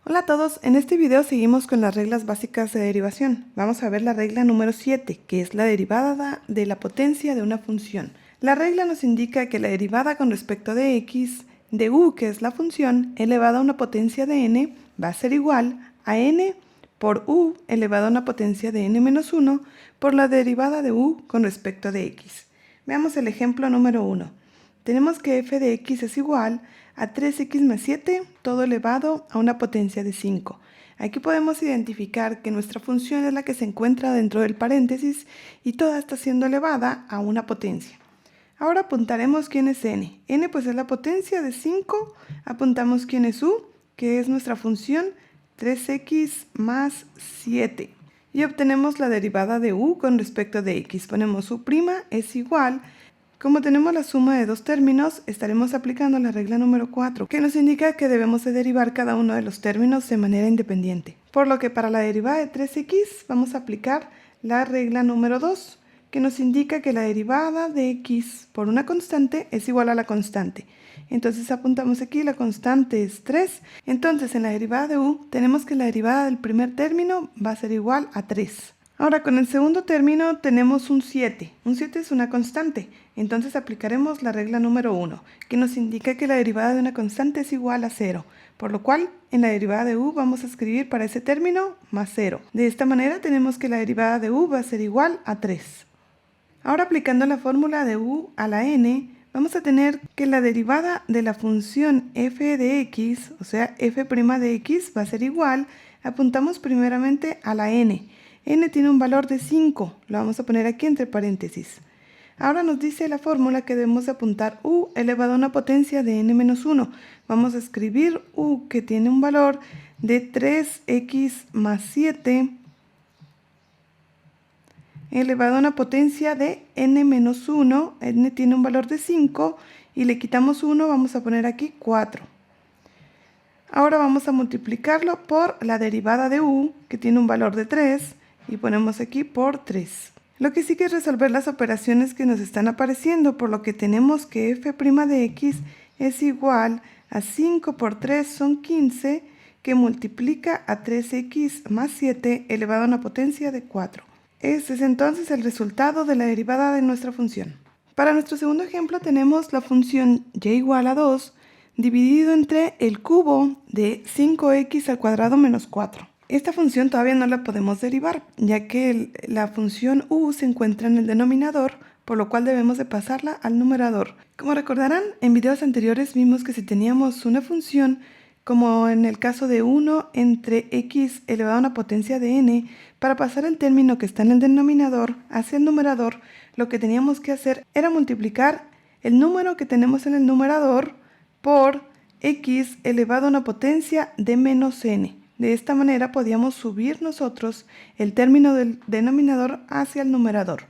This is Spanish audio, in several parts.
Hola a todos, en este video seguimos con las reglas básicas de derivación. Vamos a ver la regla número 7, que es la derivada de la potencia de una función. La regla nos indica que la derivada con respecto de x de u, que es la función, elevada a una potencia de n, va a ser igual a n por u elevado a una potencia de n menos 1 por la derivada de u con respecto de x. Veamos el ejemplo número 1. Tenemos que f de x es igual a 3x más 7, todo elevado a una potencia de 5. Aquí podemos identificar que nuestra función es la que se encuentra dentro del paréntesis y toda está siendo elevada a una potencia. Ahora apuntaremos quién es n. N pues es la potencia de 5. Apuntamos quién es u, que es nuestra función 3x más 7. Y obtenemos la derivada de u con respecto de x. Ponemos u' es igual. Como tenemos la suma de dos términos, estaremos aplicando la regla número 4, que nos indica que debemos de derivar cada uno de los términos de manera independiente. Por lo que para la derivada de 3x vamos a aplicar la regla número 2, que nos indica que la derivada de x por una constante es igual a la constante. Entonces apuntamos aquí, la constante es 3. Entonces en la derivada de u tenemos que la derivada del primer término va a ser igual a 3. Ahora con el segundo término tenemos un 7. Un 7 es una constante. Entonces aplicaremos la regla número 1, que nos indica que la derivada de una constante es igual a 0. Por lo cual, en la derivada de u vamos a escribir para ese término más 0. De esta manera tenemos que la derivada de u va a ser igual a 3. Ahora aplicando la fórmula de u a la n, vamos a tener que la derivada de la función f de x, o sea, f' de x, va a ser igual. Apuntamos primeramente a la n. N tiene un valor de 5, lo vamos a poner aquí entre paréntesis. Ahora nos dice la fórmula que debemos de apuntar u elevado a una potencia de n menos 1. Vamos a escribir u, que tiene un valor de 3x más 7 elevado a una potencia de n menos 1. N tiene un valor de 5 y le quitamos 1, vamos a poner aquí 4. Ahora vamos a multiplicarlo por la derivada de u, que tiene un valor de 3, y ponemos aquí por 3. Lo que sigue es resolver las operaciones que nos están apareciendo, por lo que tenemos que f' de x es igual a 5 por 3 son 15, que multiplica a 3x más 7 elevado a una potencia de 4. Este es entonces el resultado de la derivada de nuestra función. Para nuestro segundo ejemplo tenemos la función y igual a 2 dividido entre el cubo de 5x al cuadrado menos 4. Esta función todavía no la podemos derivar, ya que la función u se encuentra en el denominador, por lo cual debemos de pasarla al numerador. Como recordarán, en videos anteriores vimos que si teníamos una función, como en el caso de 1 entre x elevado a una potencia de n, para pasar el término que está en el denominador hacia el numerador, lo que teníamos que hacer era multiplicar el número que tenemos en el numerador por x elevado a una potencia de menos n. De esta manera podíamos subir nosotros el término del denominador hacia el numerador.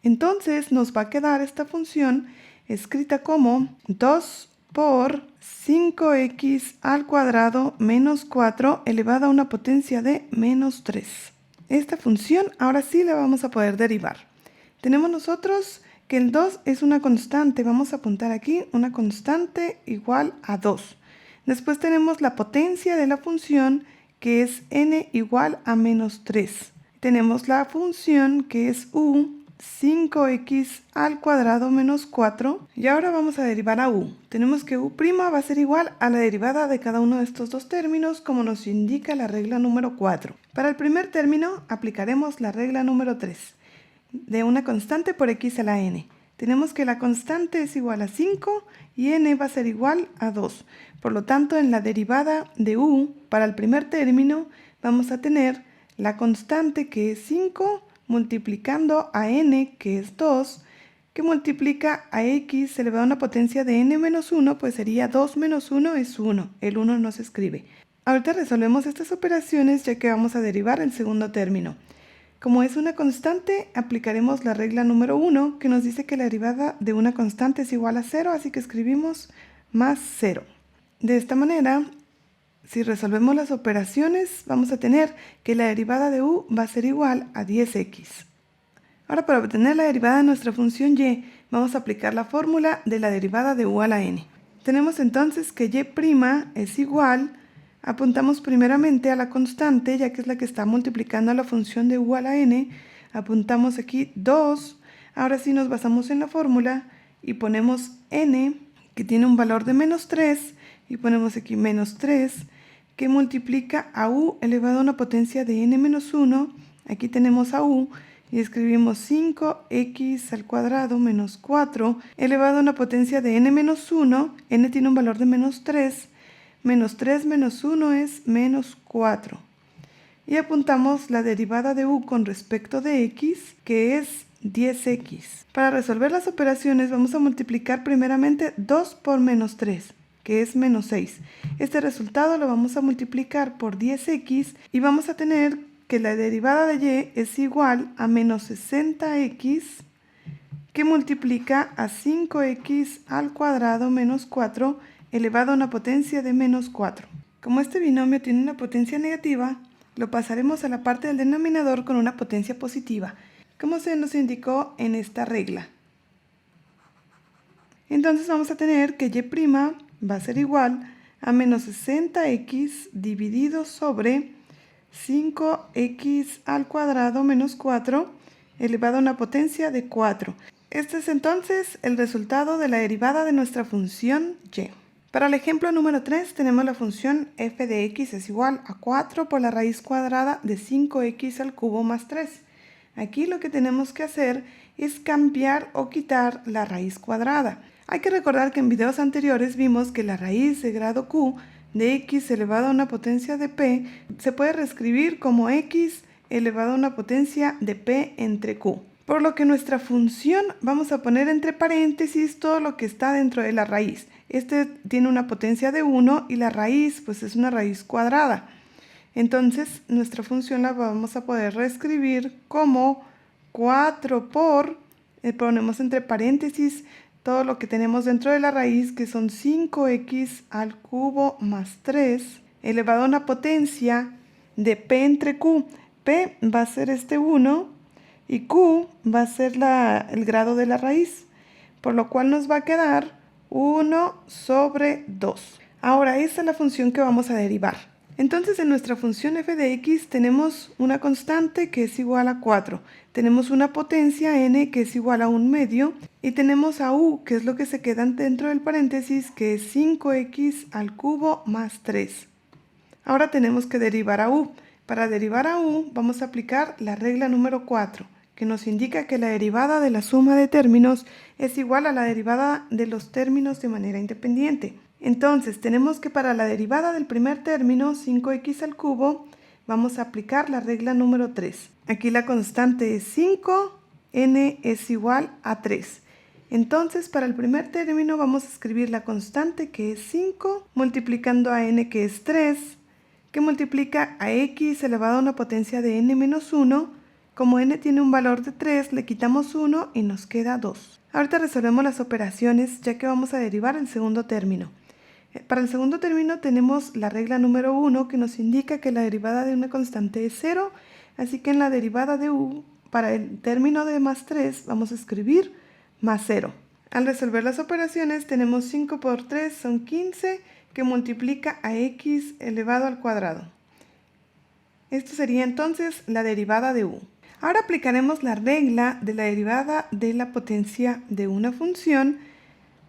Entonces nos va a quedar esta función escrita como 2 por 5x al cuadrado menos 4 elevado a una potencia de menos 3. Esta función ahora sí la vamos a poder derivar. Tenemos nosotros que el 2 es una constante. Vamos a apuntar aquí una constante igual a 2. Después tenemos la potencia de la función, que es n igual a menos 3. Tenemos la función que es u, 5x al cuadrado menos 4. Y ahora vamos a derivar a u. Tenemos que u' va a ser igual a la derivada de cada uno de estos dos términos, como nos indica la regla número 4. Para el primer término aplicaremos la regla número 3, de una constante por x a la n. Tenemos que la constante es igual a 5 y n va a ser igual a 2. Por lo tanto, en la derivada de u para el primer término vamos a tener la constante, que es 5, multiplicando a n, que es 2, que multiplica a x elevado a una potencia de n menos 1, pues sería 2 menos 1 es 1. El 1 no se escribe. Ahorita resolvemos estas operaciones, ya que vamos a derivar el segundo término. Como es una constante, aplicaremos la regla número 1, que nos dice que la derivada de una constante es igual a 0, así que escribimos más 0. De esta manera, si resolvemos las operaciones, vamos a tener que la derivada de u va a ser igual a 10x. Ahora, para obtener la derivada de nuestra función y, vamos a aplicar la fórmula de la derivada de u a la n. Tenemos entonces que y' es igual Apuntamos primeramente a la constante, ya que es la que está multiplicando a la función de u a la n. Apuntamos aquí 2. Ahora sí nos basamos en la fórmula y ponemos n, que tiene un valor de menos 3, y ponemos aquí menos 3, que multiplica a u elevado a una potencia de n menos 1. Aquí tenemos a u y escribimos 5x al cuadrado menos 4 elevado a una potencia de n menos 1. N tiene un valor de menos 3. Menos 3 menos 1 es menos 4. Y apuntamos la derivada de u con respecto de x, que es 10x. Para resolver las operaciones vamos a multiplicar primeramente 2 por menos 3, que es menos 6. Este resultado lo vamos a multiplicar por 10x y vamos a tener que la derivada de y es igual a menos 60x, que multiplica a 5x al cuadrado menos 4 elevado a una potencia de menos 4. Como este binomio tiene una potencia negativa, lo pasaremos a la parte del denominador con una potencia positiva, como se nos indicó en esta regla. Entonces vamos a tener que y' va a ser igual a menos 60x dividido sobre 5x al cuadrado menos 4 elevado a una potencia de 4. Este es entonces el resultado de la derivada de nuestra función y. Para el ejemplo número 3 tenemos la función f de x es igual a 4 por la raíz cuadrada de 5x al cubo más 3. Aquí lo que tenemos que hacer es cambiar o quitar la raíz cuadrada. Hay que recordar que en videos anteriores vimos que la raíz de grado q de x elevado a una potencia de p se puede reescribir como x elevado a una potencia de p entre q. Por lo que nuestra función vamos a poner entre paréntesis todo lo que está dentro de la raíz. Este tiene una potencia de 1 y la raíz pues es una raíz cuadrada. Entonces nuestra función la vamos a poder reescribir como 4 por, ponemos entre paréntesis todo lo que tenemos dentro de la raíz, que son 5x al cubo más 3 elevado a una potencia de p entre q. P va a ser este 1 y q va a ser el grado de la raíz, por lo cual nos va a quedar 1 sobre 2. Ahora, esta es la función que vamos a derivar. Entonces, en nuestra función f de x tenemos una constante que es igual a 4. Tenemos una potencia n que es igual a 1/2 y tenemos a u, que es lo que se queda dentro del paréntesis, que es 5x al cubo más 3. Ahora tenemos que derivar a u. Para derivar a u vamos a aplicar la regla número 4, que nos indica que la derivada de la suma de términos es igual a la derivada de los términos de manera independiente. Entonces, tenemos que para la derivada del primer término, 5x al cubo, vamos a aplicar la regla número 3. Aquí la constante es 5, n es igual a 3. Entonces, para el primer término vamos a escribir la constante, que es 5, multiplicando a n, que es 3, que multiplica a x elevado a una potencia de n menos 1. Como n tiene un valor de 3, le quitamos 1 y nos queda 2. Ahorita resolvemos las operaciones, ya que vamos a derivar el segundo término. Para el segundo término tenemos la regla número 1, que nos indica que la derivada de una constante es 0, así que en la derivada de u, para el término de más 3, vamos a escribir más 0. Al resolver las operaciones tenemos 5 por 3 son 15, que multiplica a x elevado al cuadrado. Esto sería entonces la derivada de u. Ahora aplicaremos la regla de la derivada de la potencia de una función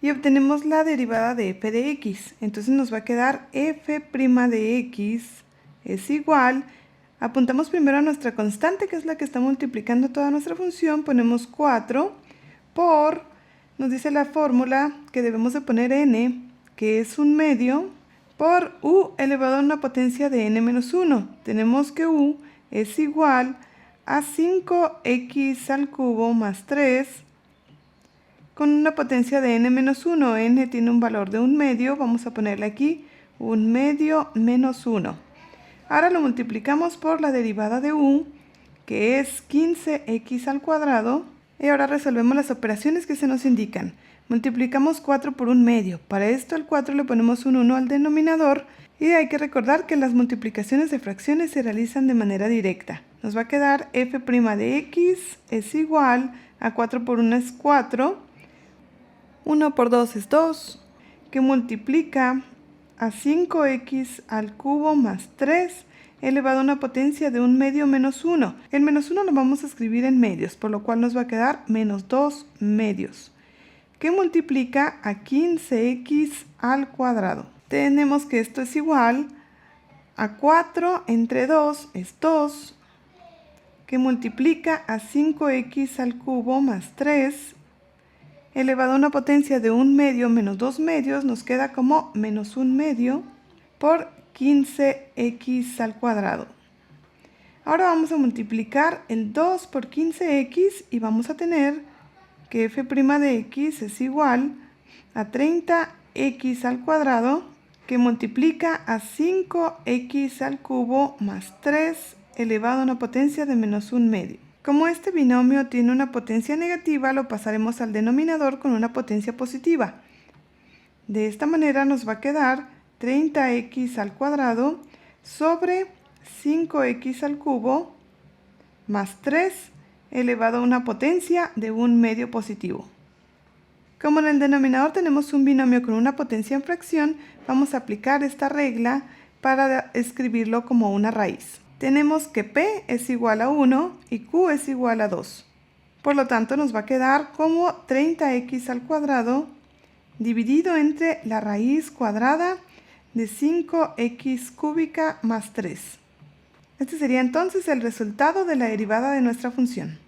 y obtenemos la derivada de f de x. Entonces nos va a quedar f' de x es igual, apuntamos primero a nuestra constante, que es la que está multiplicando toda nuestra función, ponemos 4 por, nos dice la fórmula que debemos de poner n, que es 1/2, por u elevado a una potencia de n menos 1. Tenemos que u es igual a 5x al cubo más 3 con una potencia de n menos 1. N tiene un valor de 1/2, vamos a ponerle aquí 1/2 menos 1. Ahora lo multiplicamos por la derivada de u, que es 15x al cuadrado, y ahora resolvemos las operaciones que se nos indican. Multiplicamos 4 por 1/2. Para esto al 4 le ponemos un 1 al denominador y hay que recordar que las multiplicaciones de fracciones se realizan de manera directa. Nos va a quedar f' de x es igual a 4 por 1 es 4, 1 por 2 es 2, que multiplica a 5x al cubo más 3 elevado a una potencia de 1 medio menos 1. El menos 1 lo vamos a escribir en medios, por lo cual nos va a quedar menos 2 medios, que multiplica a 15x al cuadrado. Tenemos que esto es igual a 4 entre 2 es 2, que multiplica a 5x al cubo más 3, elevado a una potencia de 1 medio menos 2 medios, nos queda como menos 1 medio por 15x al cuadrado. Ahora vamos a multiplicar el 2 por 15x y vamos a tener que f' de x es igual a 30x al cuadrado, que multiplica a 5x al cubo más 3 elevado a una potencia de menos 1 medio. Como este binomio tiene una potencia negativa, lo pasaremos al denominador con una potencia positiva. De esta manera nos va a quedar 30x al cuadrado sobre 5x al cubo más 3 elevado a una potencia de 1 medio positivo. Como en el denominador tenemos un binomio con una potencia en fracción, vamos a aplicar esta regla para escribirlo como una raíz. Tenemos que P es igual a 1 y Q es igual a 2. Por lo tanto, nos va a quedar como 30x al cuadrado dividido entre la raíz cuadrada de 5x cúbica más 3. Este sería entonces el resultado de la derivada de nuestra función.